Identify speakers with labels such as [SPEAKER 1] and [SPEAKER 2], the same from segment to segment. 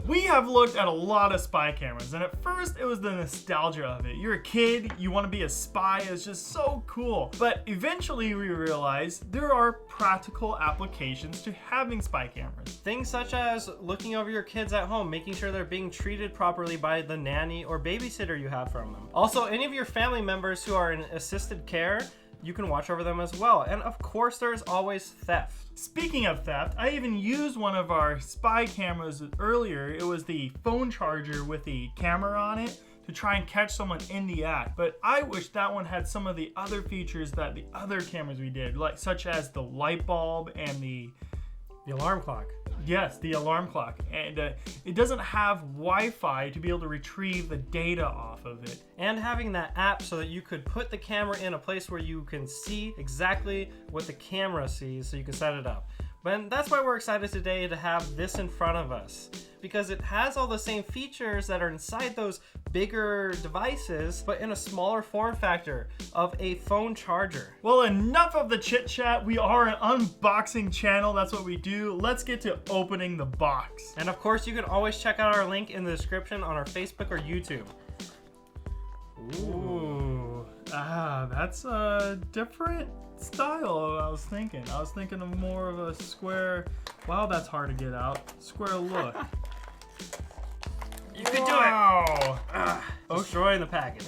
[SPEAKER 1] We have looked at a lot of spy cameras, and at first it was the nostalgia of it. You're a kid, you want to be a spy, it's just so cool. But eventually we realized there are practical applications to having spy cameras.
[SPEAKER 2] Things such as looking over your kids at home, making sure they're being treated properly by the nanny or babysitter you have from them. Also, any of your family members who are in assisted care, you can watch over them as well. And of course, there's always theft.
[SPEAKER 1] Speaking of theft, I even used one of our spy cameras earlier. It was the phone charger with the camera on it to try and catch someone in the act. But I wish that one had some of the other features that the other cameras we did, like such as the light bulb and the
[SPEAKER 2] alarm clock.
[SPEAKER 1] Yes, the alarm clock. And it doesn't have Wi-Fi to be able to retrieve the data off of it.
[SPEAKER 2] And having that app so that you could put the camera in a place where you can see exactly what the camera sees so you can set it up. But that's why we're excited today to have this in front of us, because it has all the same features that are inside those bigger devices, but in a smaller form factor of a phone charger.
[SPEAKER 1] Well, enough of the chit chat. We are an unboxing channel. That's what we do. Let's get to opening the box.
[SPEAKER 2] And of course, you can always check out our link in the description on our Facebook or YouTube.
[SPEAKER 1] Ooh. That's a different style of what I was thinking. I was thinking of more of a square. Wow, that's hard to get out. Square look.
[SPEAKER 2] You can do it! Destroying the package.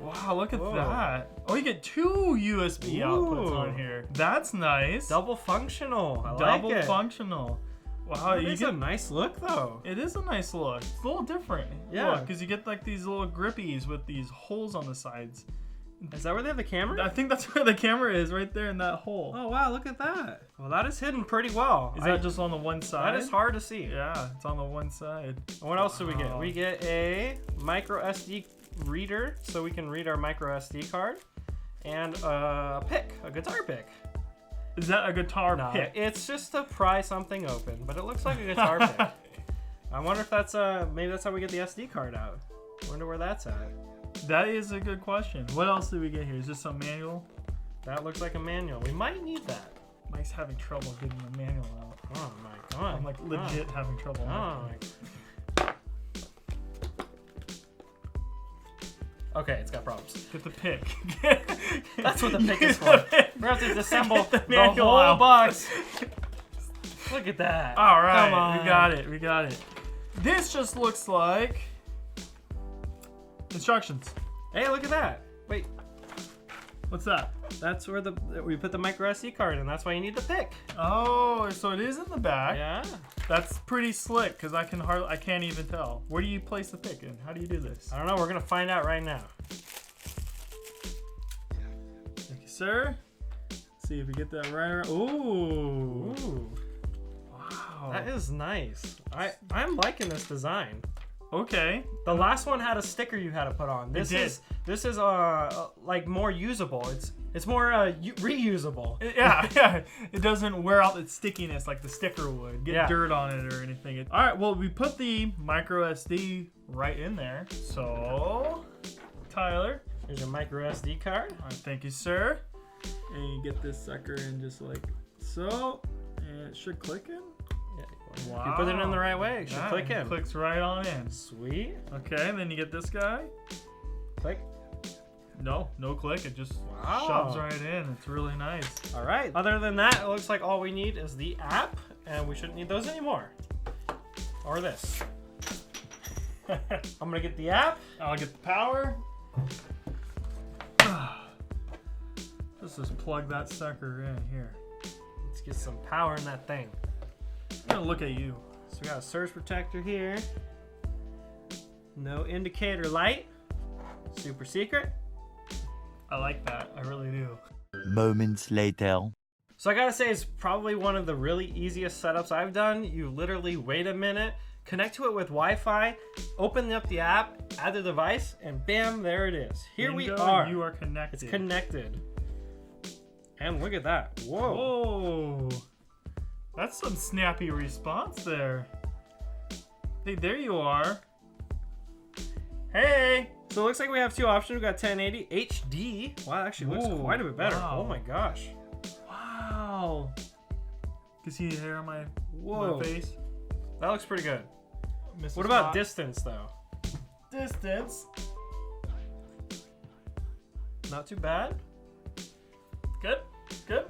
[SPEAKER 1] Wow, look at that. Oh, you get two USB outputs on here. That's nice.
[SPEAKER 2] Double functional. I
[SPEAKER 1] Double
[SPEAKER 2] like it.
[SPEAKER 1] functional. Wow,
[SPEAKER 2] It's a nice look though.
[SPEAKER 1] It is a nice look. It's a little different.
[SPEAKER 2] Yeah.
[SPEAKER 1] Because you get like these little grippies with these holes on the sides.
[SPEAKER 2] Is that where they have the camera?
[SPEAKER 1] I think that's where the camera is, right there in that hole.
[SPEAKER 2] Oh wow, look at that. Well, that is hidden pretty well.
[SPEAKER 1] Is that just on the one side?
[SPEAKER 2] That is hard to see.
[SPEAKER 1] Yeah, it's on the one side.
[SPEAKER 2] And what else do we get? We get a micro SD reader, so we can read our micro SD card, and a pick, a guitar pick.
[SPEAKER 1] Is that a guitar pick?
[SPEAKER 2] It's just to pry something open, but it looks like a guitar pick. I wonder if that's maybe that's how we get the SD card out. Wonder where that's at.
[SPEAKER 1] That is a good question. What else do we get here? Is this some manual?
[SPEAKER 2] That looks like a manual. We might need that.
[SPEAKER 1] Mike's having trouble getting the manual out.
[SPEAKER 2] Oh my god.
[SPEAKER 1] I'm like legit having trouble.
[SPEAKER 2] Oh my. Okay, it's got problems.
[SPEAKER 1] Get the pick.
[SPEAKER 2] That's what the pick is for. We're going to have to disassemble the whole
[SPEAKER 1] out.
[SPEAKER 2] box. Look at that.
[SPEAKER 1] All right,
[SPEAKER 2] Come on.
[SPEAKER 1] we got it. We got it. This just looks like instructions.
[SPEAKER 2] Hey, look at that. Wait,
[SPEAKER 1] What's that?
[SPEAKER 2] that's where we put the micro SD card in. That's why you need the pick.
[SPEAKER 1] Oh, so it is in the back.
[SPEAKER 2] Yeah.
[SPEAKER 1] That's pretty slick because I can't even tell. Where do you place the pick in? How do you do this?
[SPEAKER 2] I don't know. We're gonna find out right now.
[SPEAKER 1] Thank you, sir. See if we get that right. Ooh.
[SPEAKER 2] Ooh,
[SPEAKER 1] Wow.
[SPEAKER 2] that is nice. I'm liking this design.
[SPEAKER 1] Okay.
[SPEAKER 2] The last one had a sticker you had to put on. This is like more usable. It's more reusable.
[SPEAKER 1] Yeah. It doesn't wear out its stickiness like the sticker would. Get
[SPEAKER 2] Yeah.
[SPEAKER 1] dirt on it or anything. All right. Well, we put the micro SD right in there. So, Tyler.
[SPEAKER 2] Here's your micro SD card.
[SPEAKER 1] All right, thank you, sir. And you get this sucker in just like so, and it should click in.
[SPEAKER 2] Wow. If you put it in the right way, it should click in.
[SPEAKER 1] Clicks right on in.
[SPEAKER 2] Sweet.
[SPEAKER 1] Okay, then you get this guy.
[SPEAKER 2] Click.
[SPEAKER 1] No click. It just
[SPEAKER 2] Wow.
[SPEAKER 1] shoves right in. It's really nice.
[SPEAKER 2] All right. Other than that, it looks like all we need is the app, and we shouldn't need those anymore. Or this. I'm gonna get the app.
[SPEAKER 1] I'll get the power. Let's just plug that sucker in here.
[SPEAKER 2] Let's get some power in that thing.
[SPEAKER 1] I'm gonna look at you.
[SPEAKER 2] So we got a surge protector here. No indicator light. Super secret.
[SPEAKER 1] I like that. I really do.
[SPEAKER 3] Moments later.
[SPEAKER 2] So I gotta say, it's probably one of the really easiest setups I've done. You literally wait a minute, connect to it with Wi-Fi, open up the app, add the device, and bam, there it is. Here we
[SPEAKER 1] Bingo,
[SPEAKER 2] are.
[SPEAKER 1] You are connected.
[SPEAKER 2] It's connected. And look at that. Whoa.
[SPEAKER 1] Whoa. That's some snappy response there. Hey, there you are. Hey.
[SPEAKER 2] So it looks like we have two options. We got 1080 HD. Wow, that actually looks
[SPEAKER 1] Ooh,
[SPEAKER 2] quite a bit better.
[SPEAKER 1] wow.
[SPEAKER 2] Oh my gosh.
[SPEAKER 1] Wow. Can see the hair on my
[SPEAKER 2] Whoa.
[SPEAKER 1] face.
[SPEAKER 2] That looks pretty good.
[SPEAKER 1] Mr.
[SPEAKER 2] What about
[SPEAKER 1] Spot.
[SPEAKER 2] distance though?
[SPEAKER 1] Distance?
[SPEAKER 2] Not too bad.
[SPEAKER 1] Good. Good.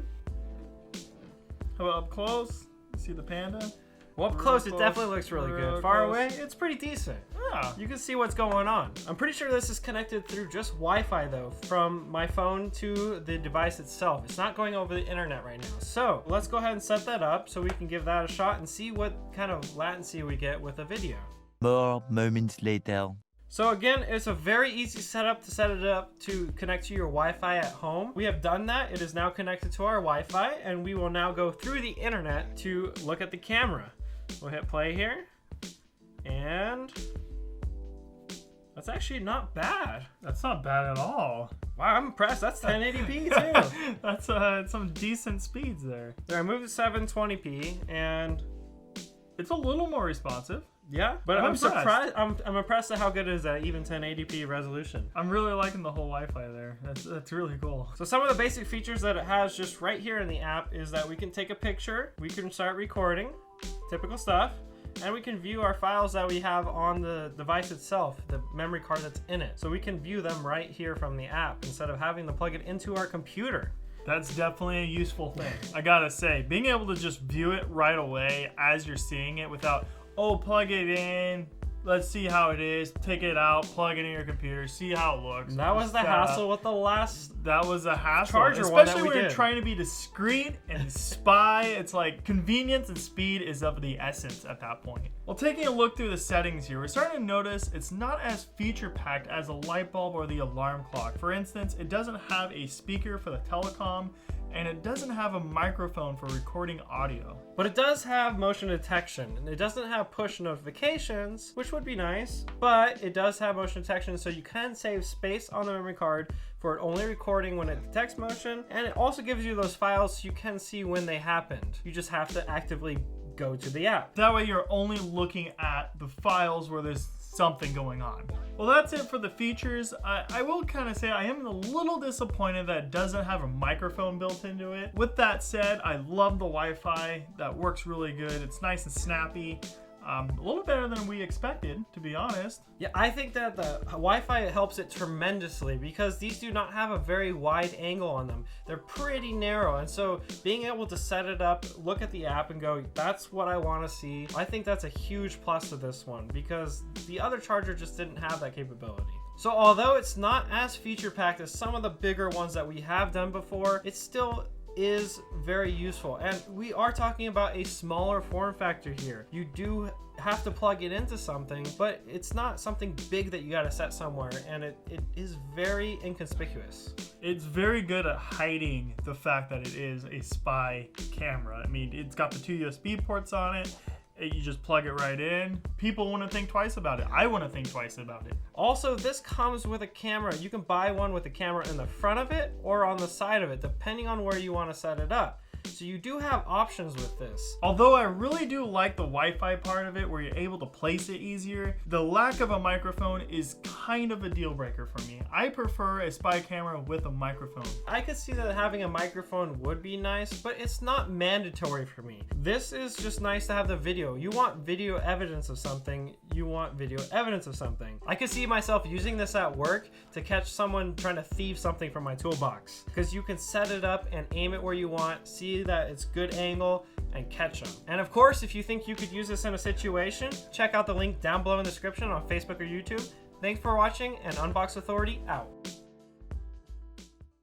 [SPEAKER 1] How about up close? You see the panda?
[SPEAKER 2] Well, up
[SPEAKER 1] Real
[SPEAKER 2] close, it
[SPEAKER 1] close,
[SPEAKER 2] definitely looks really
[SPEAKER 1] real
[SPEAKER 2] good. Far
[SPEAKER 1] close.
[SPEAKER 2] away, it's pretty decent.
[SPEAKER 1] Yeah.
[SPEAKER 2] You can see what's going on. I'm pretty sure this is connected through just Wi-Fi though, from my phone to the device itself. It's not going over the internet right now. So let's go ahead and set that up so we can give that a shot and see what kind of latency we get with a video.
[SPEAKER 3] More moments later.
[SPEAKER 2] So again, it's a very easy setup to set it up to connect to your Wi-Fi at home. We have done that. It is now connected to our Wi-Fi, and we will now go through the internet to look at the camera. We'll hit play here, and that's actually not bad.
[SPEAKER 1] That's not bad at all.
[SPEAKER 2] Wow, I'm impressed. That's 1080p too.
[SPEAKER 1] That's some decent speeds there.
[SPEAKER 2] There, I moved to 720p, and
[SPEAKER 1] It's a little more responsive.
[SPEAKER 2] yeah, but
[SPEAKER 1] I'm
[SPEAKER 2] I'm
[SPEAKER 1] impressed.
[SPEAKER 2] surprised. I'm impressed at how good it is at even 1080p resolution.
[SPEAKER 1] I'm really liking the whole Wi-Fi there. That's really cool.
[SPEAKER 2] So some of the basic features that it has just right here in the app is that we can take a picture, we can start recording, typical stuff, and we can view our files that we have on the device itself, the memory card that's in it. So we can view them right here from the app instead of having to plug it into our computer.
[SPEAKER 1] That's definitely a useful thing. I gotta say, being able to just view it right away as you're seeing it without, oh, plug it in, let's see how it is, take it out, plug it in your computer, see how it looks.
[SPEAKER 2] And that was the hassle with the last.
[SPEAKER 1] That was a hassle.
[SPEAKER 2] Charger one that
[SPEAKER 1] Especially
[SPEAKER 2] we
[SPEAKER 1] when you're
[SPEAKER 2] did.
[SPEAKER 1] trying to be discreet and spy. It's like convenience and speed is of the essence at that point. Well, taking a look through the settings here, we're starting to notice it's not as feature-packed as a light bulb or the alarm clock. For instance, it doesn't have a speaker for the telecom, and it doesn't have a microphone for recording audio.
[SPEAKER 2] But it does have motion detection, and it doesn't have push notifications, which would be nice, but it does have motion detection, so you can save space on the memory card for it only recording when it detects motion, and it also gives you those files so you can see when they happened. You just have to actively go to the app.
[SPEAKER 1] That way you're only looking at the files where there's something going on. Well, that's it for the features. I will kind of say I am a little disappointed that it doesn't have a microphone built into it. With that said, I love the Wi-Fi. That works really good. It's nice and snappy. A little better than we expected, to be honest.
[SPEAKER 2] Yeah, I think that the Wi-Fi helps it tremendously because these do not have a very wide angle on them. They're pretty narrow, and so being able to set it up, look at the app and go, that's what I want to see, I think that's a huge plus to this one because the other charger just didn't have that capability. So although it's not as feature-packed as some of the bigger ones that we have done before, it still is very useful, and we are talking about a smaller form factor here. You do have to plug it into something, but it's not something big that you got to set somewhere, and it is very inconspicuous.
[SPEAKER 1] It's very good at hiding the fact that it is a spy camera. I mean, it's got the 2 USB ports on it. You just plug it right in. People wouldn't think twice about it. I wouldn't think twice about it.
[SPEAKER 2] Also, this comes with a camera. You can buy one with a camera in the front of it or on the side of it, depending on where you want to set it up. So you do have options with this.
[SPEAKER 1] Although I really do like the Wi-Fi part of it where you're able to place it easier, the lack of a microphone is kind of a deal breaker for me. I prefer a spy camera with a microphone.
[SPEAKER 2] I could see that having a microphone would be nice, but it's not mandatory for me. This is just nice to have the video. You want video evidence of something, you want video evidence of something. I could see myself using this at work to catch someone trying to thieve something from my toolbox, because you can set it up and aim it where you want, see that it's good angle, and catch them. And of course, if you think you could use this in a situation, check out the link down below in the description on Facebook or YouTube. Thanks for watching, and Unbox Authority out.